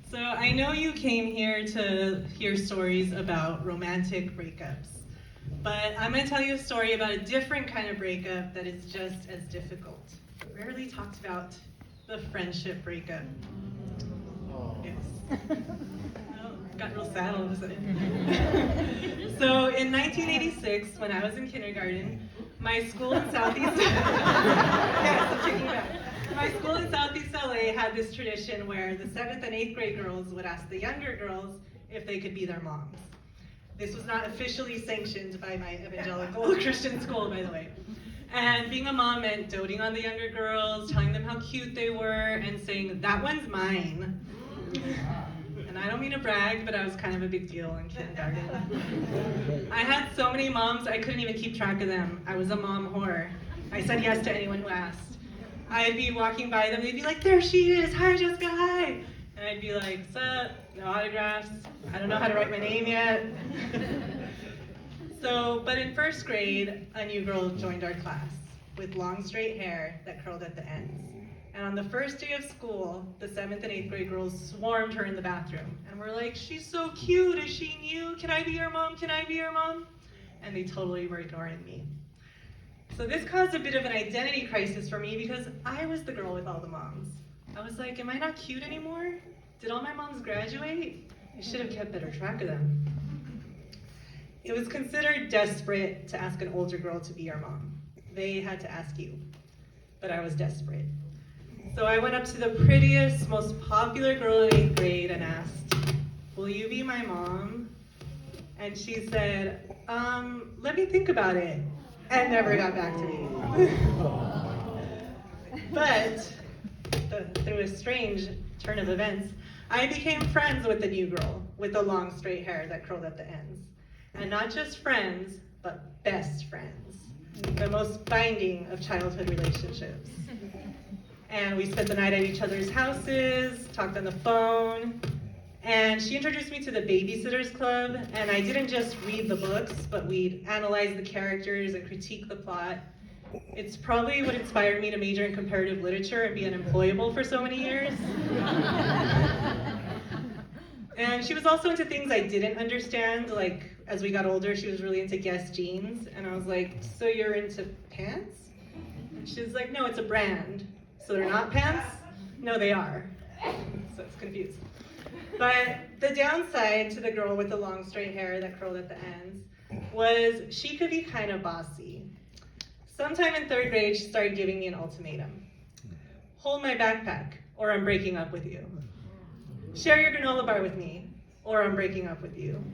So I know you came here to hear stories about romantic breakups, but I'm going to tell you a story about a different kind of breakup that is just as difficult. Rarely talked about, the friendship breakup. Yes. Oh, got real sad all of a sudden. So in 1986, when I was in kindergarten, my school in Southeast yes, I'm taking it back. My school in Southeast LA had this tradition where the 7th and 8th grade girls would ask the younger girls if they could be their moms. This was not officially sanctioned by my evangelical Christian school, by the way. And being a mom meant doting on the younger girls, telling them how cute they were, and saying, "That one's mine." And I don't mean to brag, but I was kind of a big deal in kindergarten. I had so many moms, I couldn't even keep track of them. I was a mom whore. I said yes to anyone who asked. I'd be walking by them, they'd be like, "There she is, hi Jessica, hi." And I'd be like, "Sup, no autographs, I don't know how to write my name yet." But in first grade, a new girl joined our class with long straight hair that curled at the ends. And on the first day of school, the 7th and 8th grade girls swarmed her in the bathroom and were like, "She's so cute, is she new? Can I be your mom? Can I be your mom?" And they totally were ignoring me. So this caused a bit of an identity crisis for me because I was the girl with all the moms. I was like, am I not cute anymore? Did all my moms graduate? I should have kept better track of them. It was considered desperate to ask an older girl to be your mom. They had to ask you, but I was desperate. So I went up to the prettiest, most popular girl in 8th grade and asked, "Will you be my mom?" And she said, "Let me think about it," and never got back to me. But through a strange turn of events, I became friends with the new girl with the long straight hair that curled at the ends. And not just friends, but best friends. The most binding of childhood relationships. And we spent the night at each other's houses, talked on the phone, and she introduced me to the Babysitters Club, and I didn't just read the books, but we'd analyze the characters and critique the plot. It's probably what inspired me to major in comparative literature and be unemployable for so many years. And she was also into things I didn't understand, like as we got older, she was really into Guess jeans, and I was like, "So you're into pants?" And she was like, "No, it's a brand." "So they're not pants?" "No, they are." So it's confused. But the downside to the girl with the long straight hair that curled at the ends was she could be kind of bossy. Sometime in 3rd grade, she started giving me an ultimatum. "Hold my backpack, or I'm breaking up with you. Share your granola bar with me, or I'm breaking up with you.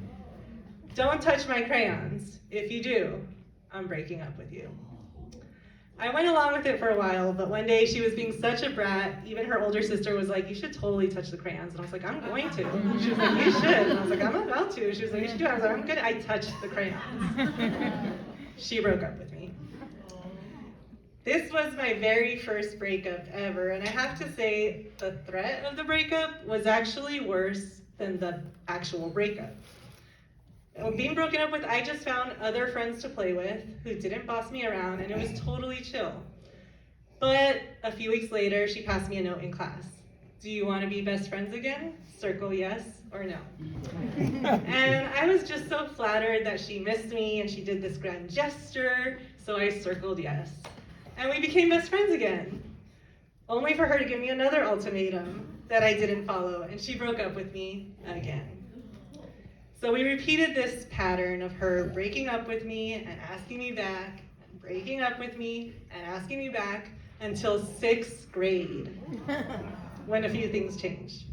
Don't touch my crayons. If you do, I'm breaking up with you." I went along with it for a while, but one day she was being such a brat, even her older sister was like, "You should totally touch the crayons." And I was like, "I'm going to." She was like, "You should." And I was like, "I'm about to." She was like, "You should do it." I was like, "I'm good." I touched the crayons. She broke up with me. This was my very first breakup ever, and I have to say the threat of the breakup was actually worse than the actual breakup. Being broken up with, I just found other friends to play with who didn't boss me around, and it was totally chill. But a few weeks later, she passed me a note in class. "Do you want to be best friends again? Circle yes or no." And I was just so flattered that she missed me and she did this grand gesture, so I circled yes. And we became best friends again, only for her to give me another ultimatum that I didn't follow, and she broke up with me again. So we repeated this pattern of her breaking up with me and asking me back, and breaking up with me and asking me back until 6th grade, when a few things changed.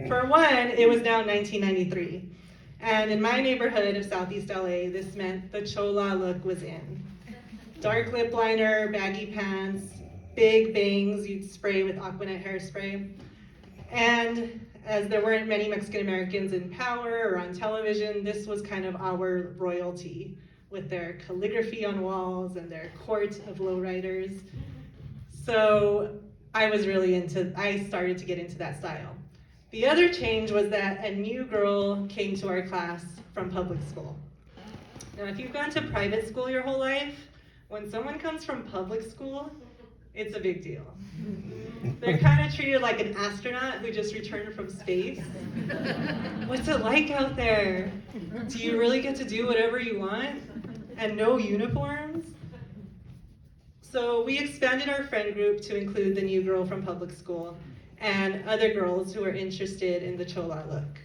For one, it was now 1993, and in my neighborhood of Southeast LA, this meant the chola look was in. Dark lip liner, baggy pants, big bangs you'd spray with Aquanet hairspray. And as there weren't many Mexican Americans in power or on television, this was kind of our royalty, with their calligraphy on walls and their court of lowriders. So I started to get into that style. The other change was that a new girl came to our class from public school. Now, if you've gone to private school your whole life, when someone comes from public school, it's a big deal. They're kind of treated like an astronaut who just returned from space. What's it like out there? Do you really get to do whatever you want? And no uniforms? So we expanded our friend group to include the new girl from public school and other girls who were interested in the chola look.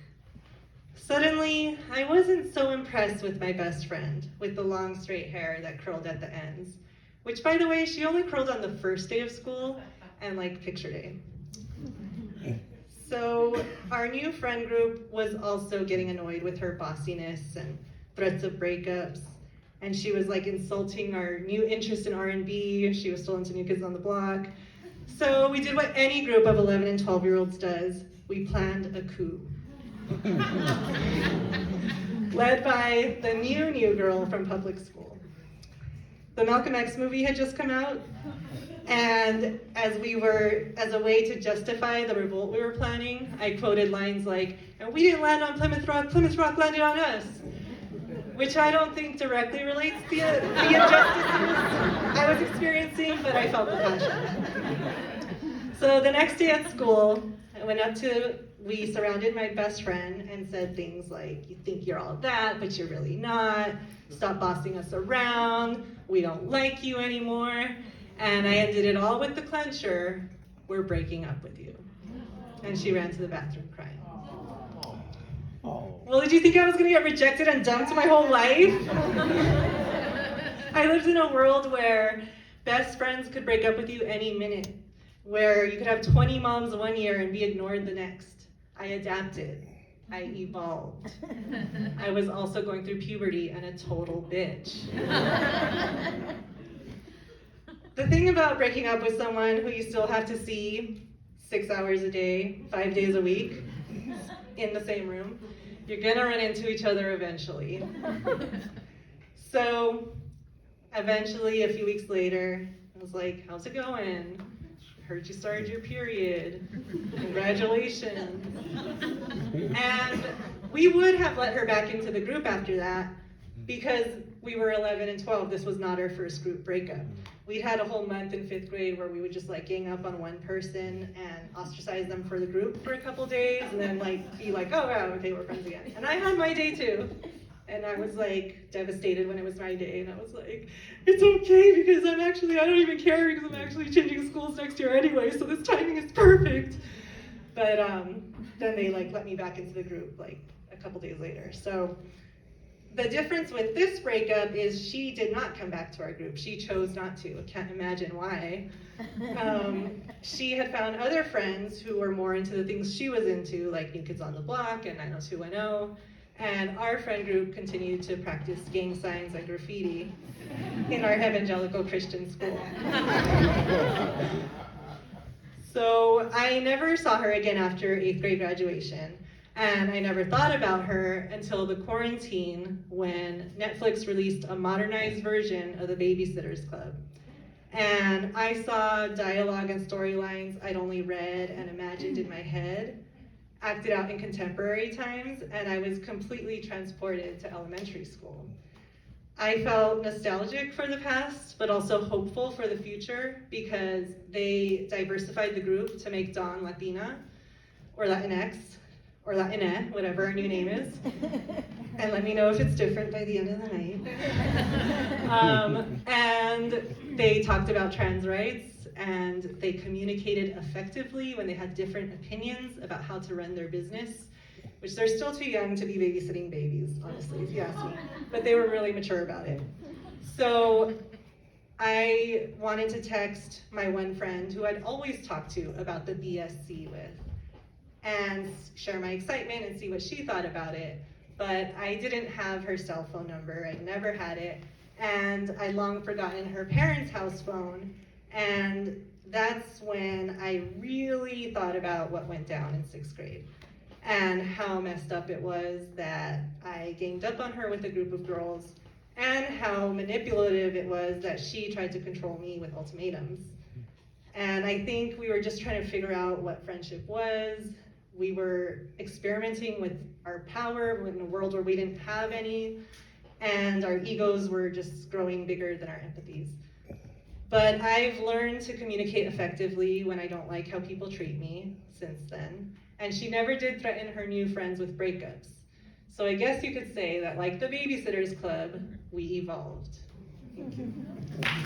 Suddenly, I wasn't so impressed with my best friend with the long straight hair that curled at the ends, which, by the way, she only curled on the first day of school and like picture day. So our new friend group was also getting annoyed with her bossiness and threats of breakups, and she was like insulting our new interest in R&B. She was still into New Kids on the Block. So we did what any group of 11 and 12-year-olds does. We planned a coup. Led by the new girl from public school. The Malcolm X movie had just come out, and as a way to justify the revolt we were planning, I quoted lines like, "And we didn't land on Plymouth Rock landed on us," which I don't think directly relates to the injustices I was experiencing, but I felt the passion. So the next day at school, we surrounded my best friend and said things like, "You think you're all that, but you're really not. Stop bossing us around. We don't like you anymore." And I ended it all with the clincher, "We're breaking up with you." And she ran to the bathroom crying. Well, did you think I was gonna get rejected and dumped my whole life? I lived in a world where best friends could break up with you any minute, where you could have 20 moms one year and be ignored the next. I adapted. I evolved. I was also going through puberty and a total bitch. The thing about breaking up with someone who you still have to see 6 hours a day, 5 days a week, in the same room, you're gonna run into each other eventually. So, eventually, a few weeks later, I was like, "How's it going? Heard you started your period. Congratulations." And we would have let her back into the group after that because we were 11 and 12. This was not our first group breakup. We'd had a whole month in 5th grade where we would just like gang up on one person and ostracize them for the group for a couple days and then like be like, "Oh wow, okay, we're friends again." And I had my day too. And I was like devastated when it was my day, and I was like, "It's okay because I don't even care because I'm actually changing schools next year anyway, so this timing is perfect." But then they like let me back into the group like a couple days later. So the difference with this breakup is she did not come back to our group. She chose not to. I can't imagine why. She had found other friends who were more into the things she was into, like New Kids on the Block and 90210. And our friend group continued to practice gang signs and graffiti in our evangelical Christian school. So I never saw her again after 8th grade graduation. And I never thought about her until the quarantine when Netflix released a modernized version of the Babysitters Club. And I saw dialogue and storylines I'd only read and imagined in my head acted out in contemporary times, and I was completely transported to elementary school. I felt nostalgic for the past, but also hopeful for the future because they diversified the group to make Dawn Latina, or Latinx, or Latina, whatever our new name is. And let me know if it's different by the end of the night. And they talked about trans rights, and they communicated effectively when they had different opinions about how to run their business, which they're still too young to be babysitting babies, honestly, if you ask me. But they were really mature about it. So I wanted to text my one friend who I'd always talked to about the BSC with and share my excitement and see what she thought about it. But I didn't have her cell phone number. I'd never had it. And I'd long forgotten her parents' house phone. And that's when I really thought about what went down in 6th grade and how messed up it was that I ganged up on her with a group of girls and how manipulative it was that she tried to control me with ultimatums. And I think we were just trying to figure out what friendship was. We were experimenting with our power in a world where we didn't have any, and our egos were just growing bigger than our empathies. But I've learned to communicate effectively when I don't like how people treat me since then. And she never did threaten her new friends with breakups. So I guess you could say that, like the Babysitters Club, we evolved. Thank you.